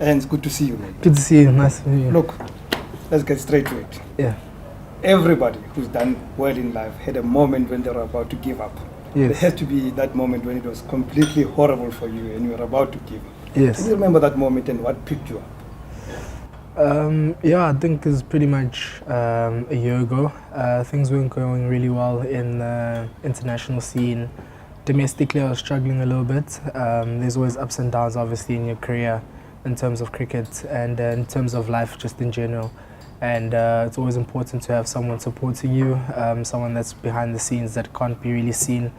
And it's good to see you, man. Good to see you. Nice to meet you. Look, let's get straight to it. Yeah. Everybody who's done well in life had a moment when they were about to give up. Yes. There has to be that moment when it was completely horrible for you and you were about to give up. Yes. Can you remember that moment and what picked you up? Yeah, I think it's pretty much a year ago. Things weren't going really well in the international scene. Domestically, I was struggling a little bit. There's always ups and downs, obviously, in your career in terms of cricket and in terms of life just in general. And it's always important to have someone supporting you, someone that's behind the scenes that can't be really seen.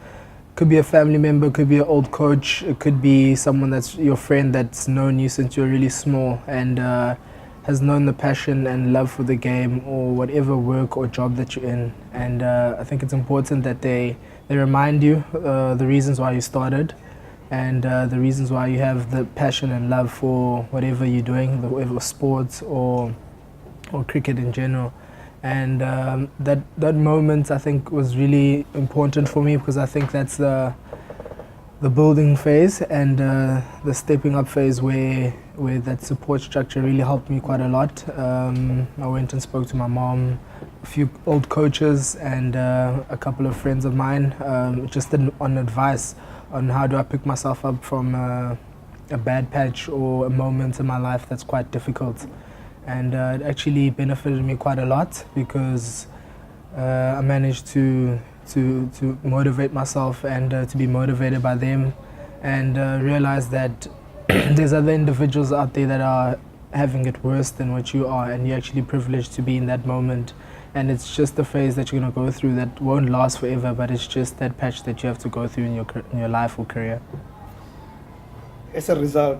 Could be a family member, could be an old coach, it could be someone that's your friend that's known you since you're really small and has known the passion and love for the game or whatever work or job that you're in. And I think it's important that they remind you the reasons why you started and the reasons why you have the passion and love for whatever you're doing, whatever sports or cricket in general. And that moment I think was really important for me because I think that's the building phase and the stepping up phase where that support structure really helped me quite a lot. I went and spoke to my mom, a few old coaches and a couple of friends of mine just on advice on how do I pick myself up from a bad patch or a moment in my life that's quite difficult. And it actually benefited me quite a lot because I managed to motivate myself and to be motivated by them and realize that there's other individuals out there that are having it worse than what you are and you're actually privileged to be in that moment. And it's just the phase that you're going to go through that won't last forever, but it's just that patch that you have to go through in your life or career. As a result,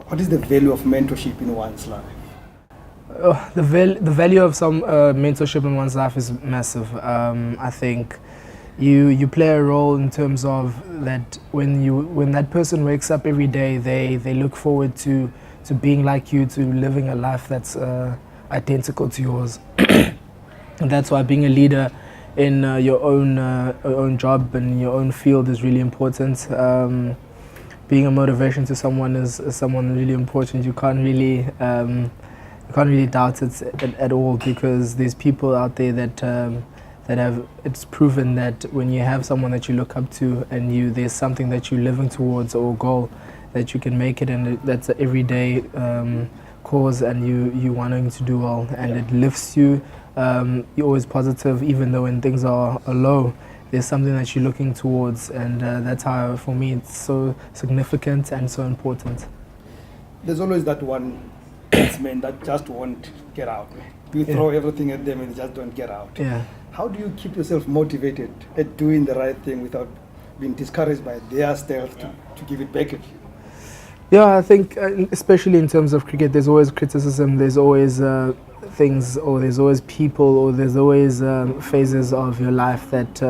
what is the value of mentorship in one's life? The value of some mentorship in one's life is massive. I think you play a role in terms of that when that person wakes up every day, they look forward to being like you, to living a life that's identical to yours. And that's why being a leader in your own job and your own field is really important. Being a motivation to someone is someone really important. You can't really doubt it at all because there's people out there that have, it's proven that when you have someone that you look up to and there's something that you're living towards or goal that you can make it, and that's an everyday cause and you wanting to do well and it lifts you. You're always positive even though when things are low. There's something that you're looking towards and that's how for me it's so significant and so important. There's always that one men that just won't get out. You throw everything at them and they just don't get out. Yeah. How do you keep yourself motivated at doing the right thing without being discouraged by their stealth to give it back at you? Yeah, I think especially in terms of cricket, there's always criticism, there's always things, or there's always people, or there's always phases of your life that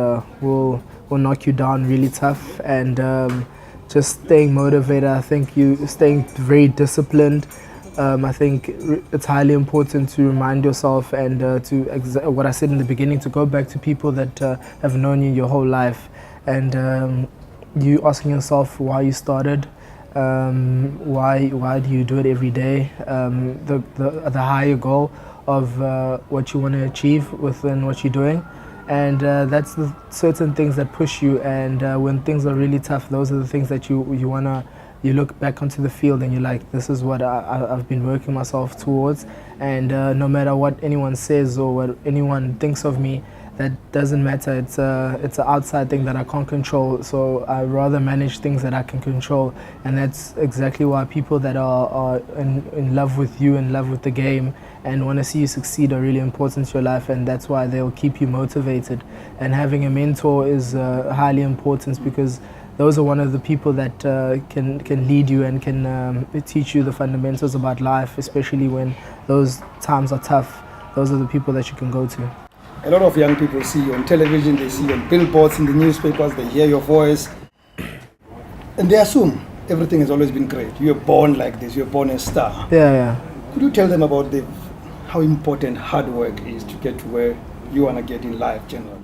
will knock you down really tough. And just staying motivated, I think you staying very disciplined. I think it's highly important to remind yourself and what I said in the beginning, to go back to people that have known you your whole life and you asking yourself why you started, why do you do it every day, the higher goal of what you want to achieve within what you're doing. And that's the certain things that push you, and when things are really tough, those are the things that you look back onto the field and you're like, this is what I've been working myself towards, and no matter what anyone says or what anyone thinks of me, that doesn't matter. It's an outside thing that I can't control, so I rather manage things that I can control. And that's exactly why people that are in love with you, in love with the game, and want to see you succeed are really important to your life, and that's why they'll keep you motivated. And having a mentor is highly important because those are one of the people that can lead you and can teach you the fundamentals about life, especially when those times are tough. Those are the people that you can go to. A lot of young people see you on television, they see you on billboards, in the newspapers, they hear your voice, and they assume everything has always been great. You're born like this, you're born a star. Yeah. Could you tell them about how important hard work is to get to where you want to get in life generally?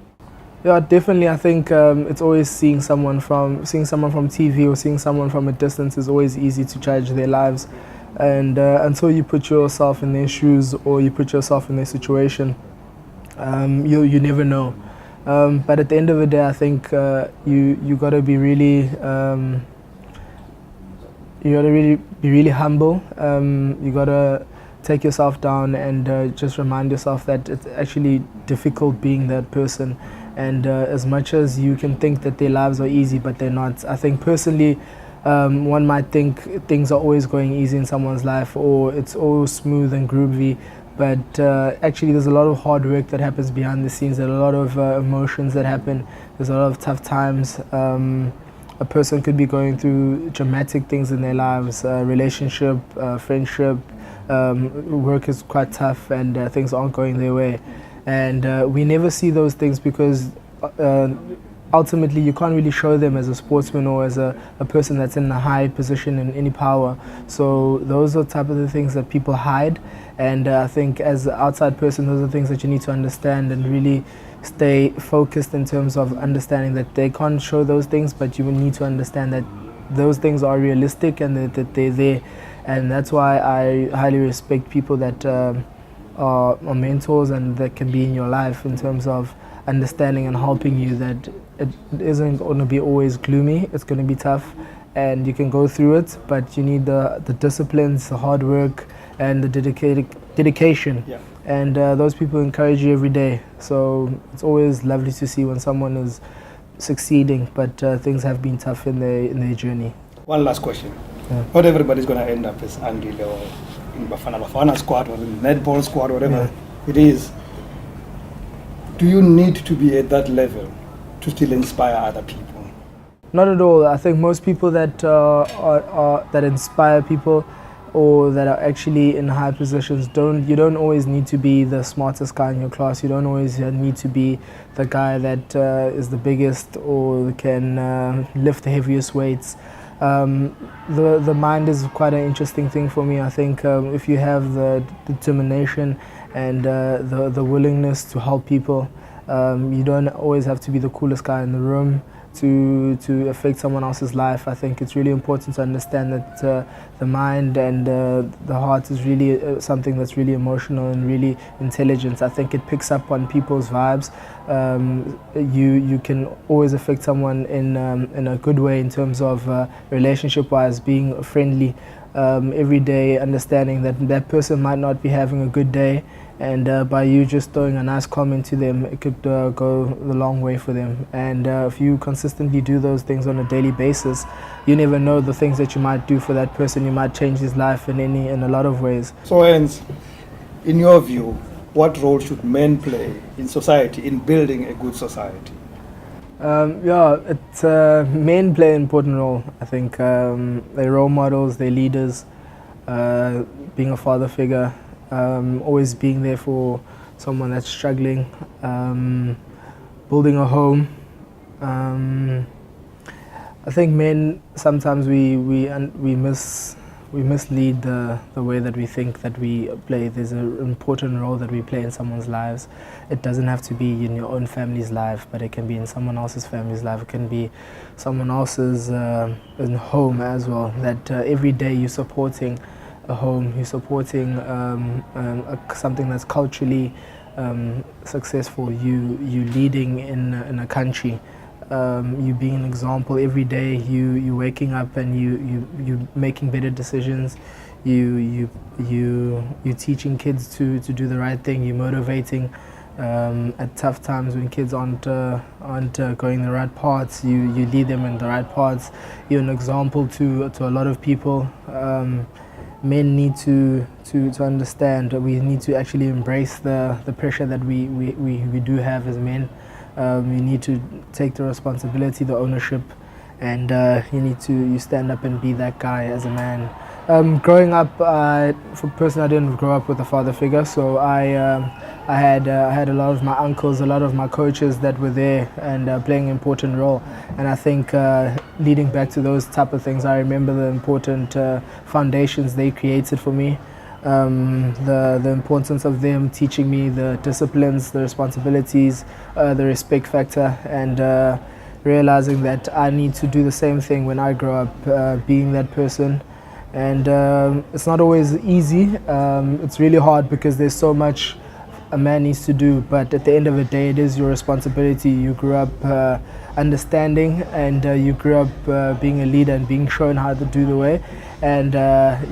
Yeah, definitely. I think it's always seeing someone from TV or seeing someone from a distance is always easy to judge their lives. And until you put yourself in their shoes or you put yourself in their situation, you never know. But at the end of the day, I think you got to be really you got to really be really humble. You got to take yourself down and just remind yourself that it's actually difficult being that person. And as much as you can think that their lives are easy, but they're not. I think personally, one might think things are always going easy in someone's life or it's all smooth and groovy. But actually, there's a lot of hard work that happens behind the scenes. There's a lot of emotions that happen. There's a lot of tough times. A person could be going through dramatic things in their lives, relationship, friendship, work is quite tough and things aren't going their way. And we never see those things because ultimately you can't really show them as a sportsman or as a person that's in a high position in any power. So those are type of the things that people hide. And I think as an outside person, those are things that you need to understand and really stay focused in terms of understanding that they can't show those things, but you will need to understand that those things are realistic and that they're there. And that's why I highly respect people that are mentors and that can be in your life in terms of understanding and helping you that it isn't going to be always gloomy. It's going to be tough and you can go through it, but you need the disciplines, the hard work and the dedication. Yeah. And those people encourage you every day. So it's always lovely to see when someone is succeeding, but things have been tough in their journey. One last question. Yeah. Not everybody's going to end up as Andile or in Bafana squad or in netball squad, whatever it is. Do you need to be at that level to still inspire other people? Not at all. I think most people that that inspire people or that are actually in high positions you don't always need to be the smartest guy in your class. You don't always need to be the guy that is the biggest or can lift the heaviest weights. The mind is quite an interesting thing for me. I think if you have the determination and the willingness to help people, you don't always have to be the coolest guy in the room to affect someone else's life. I think it's really important to understand that the mind and the heart is really something that's really emotional and really intelligent. I think it picks up on people's vibes. You can always affect someone in a good way in terms of relationship-wise, being friendly every day, understanding that that person might not be having a good day, and by you just throwing a nice comment to them, it could go the long way for them. And if you consistently do those things on a daily basis, you never know the things that you might do for that person. You might change his life in a lot of ways. So, Hans, in your view, what role should men play in society, in building a good society? Men play an important role. I think they're role models, they're leaders, being a father figure, always being there for someone that's struggling, building a home. I think men sometimes we mislead the way that we think that we play. There's an important role that we play in someone's lives. It doesn't have to be in your own family's life, but it can be in someone else's family's life. It can be someone else's in home as well. That every day you're supporting a home, you're supporting something that's culturally successful. You leading in a country. You being an example every day. You waking up and you making better decisions. You teaching kids to do the right thing. You motivating at tough times when kids aren't going the right paths. You lead them in the right paths. You're an example to a lot of people. Men need to understand that we need to actually embrace the pressure that we do have as men. You need to take the responsibility, the ownership, and you stand up and be that guy as a man. Growing up, for person, I didn't grow up with a father figure, so I had a lot of my uncles, a lot of my coaches that were there and playing an important role. And I think leading back to those type of things, I remember the important foundations they created for me. The importance of them teaching me the disciplines, the responsibilities, the respect factor, and realizing that I need to do the same thing when I grow up, being that person And it's not always easy. It's really hard because there's so much a man needs to do, but at the end of the day, it is your responsibility. You grew up understanding, and you grew up being a leader and being shown how to do the way, and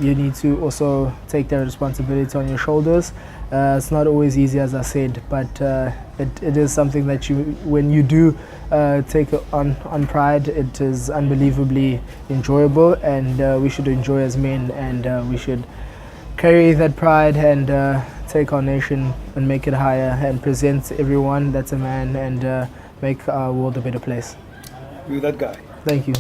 you need to also take that responsibility on your shoulders. It's not always easy, as I said, but it is something that when you do take on pride, it is unbelievably enjoyable, and we should enjoy as men, and we should carry that pride and take our nation and make it higher and present everyone that's a man, and make our world a better place. You're that guy. Thank you.